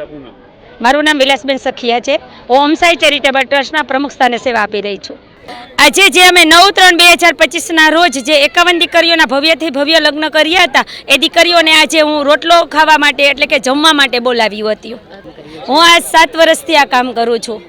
આપનું નામ? મારું નામ વિલાસબેન સખિયા છે। ઓમ સાઈ ચેરિટેબલ ટ્રસ્ટના પ્રમુખ સ્થાને સેવા આપી રહી છું। આજે જે અમે 9/3/2025ના રોજ જે 51 દીકરીઓના ભવ્યથી ભવ્ય લગ્ન કર્યા હતા, એ દીકરીઓને આજે હું રોટલો ખાવા માટે એટલે કે જમવા માટે બોલાવ્યું હતું। હું આજ 7 વર્ષથી આ કામ કરું છું।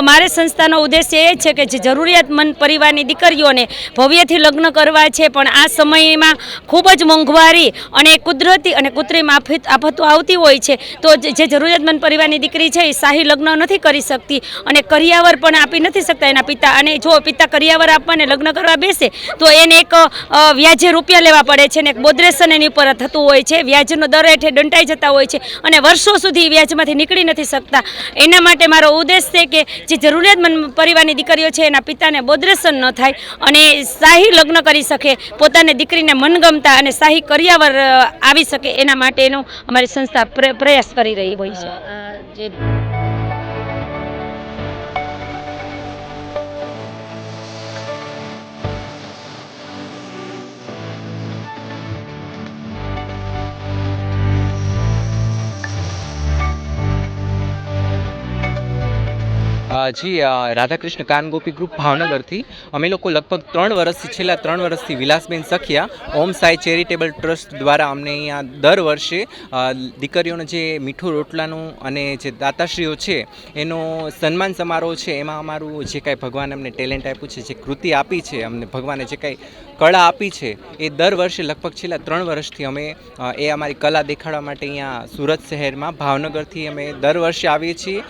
મારી સંસ્થાનો ઉદ્દેશ્ય એ છે કે જે જરૂરિયાતમંદ પરિવારની દીકરીઓને ભવ્યથી લગ્ન કરવા છે, પણ આ સમયમાં ખૂબ જ મોંઘવારી અને કુદરતી અને કૃત્રિમ આફતો આવતી હોય છે, તો જે જરૂરિયાતમંદ પરિવારની દીકરી છે એ શાહી લગ્ન નથી કરી શકતી અને કરિયાવર પણ આપી નથી શકતા એના પિતા। અને જો પિતા કરિયાવર આપવાને લગ્ન કરવા બેસે તો એને એક વ્યાજે રૂપિયા લેવા પડે છે ને એક બોદ્રેશન એની ઉપર થતું હોય છે। વ્યાજનો દર હેઠે દંટાઈ જતા હોય છે અને વર્ષો સુધી વ્યાજમાંથી નીકળી નથી શકતા। એના માટે મારો ઉદ્દેશ છે કે જે જરૂરિયાતમંદ પરિવારની દીકરીઓ છે એના પિતાને બોદ્રેશન ન થાય અને શાહી લગ્ન કરી શકે, પોતાની દીકરીને મનગમતા અને શાહી કરિયાવર આવી શકે, એના માટેનો અમારી સંસ્થા પ્રયાસ કરી રહી હોય છે। જી રાધાકૃષ્ણ કાન ગોપી ગ્રુપ ભાવનગરથી અમે લોકો લગભગ 3 વર્ષથી છેલ્લા 3 વર્ષથી વિલાસબેન સખિયા ઓમ સાઈ ચેરિટેબલ ટ્રસ્ટ દ્વારા અમને અહીંયા દર વર્ષે દીકરીઓને જે મીઠું રોટલાનું અને જે દાતાશ્રીઓ છે એનો સન્માન સમારોહ છે, એમાં અમારું જે કાંઈ ભગવાન અમને ટેલેન્ટ આપ્યું છે, જે કૃતિ આપી છે, અમને ભગવાને જે કાંઈ કળા આપી છે, એ દર વર્ષે લગભગ છેલ્લા 3 વર્ષથી અમે એ અમારી કલા દેખાડવા માટે અહીંયા સુરત શહેરમાં ભાવનગરથી અમે દર વર્ષે આવીએ છીએ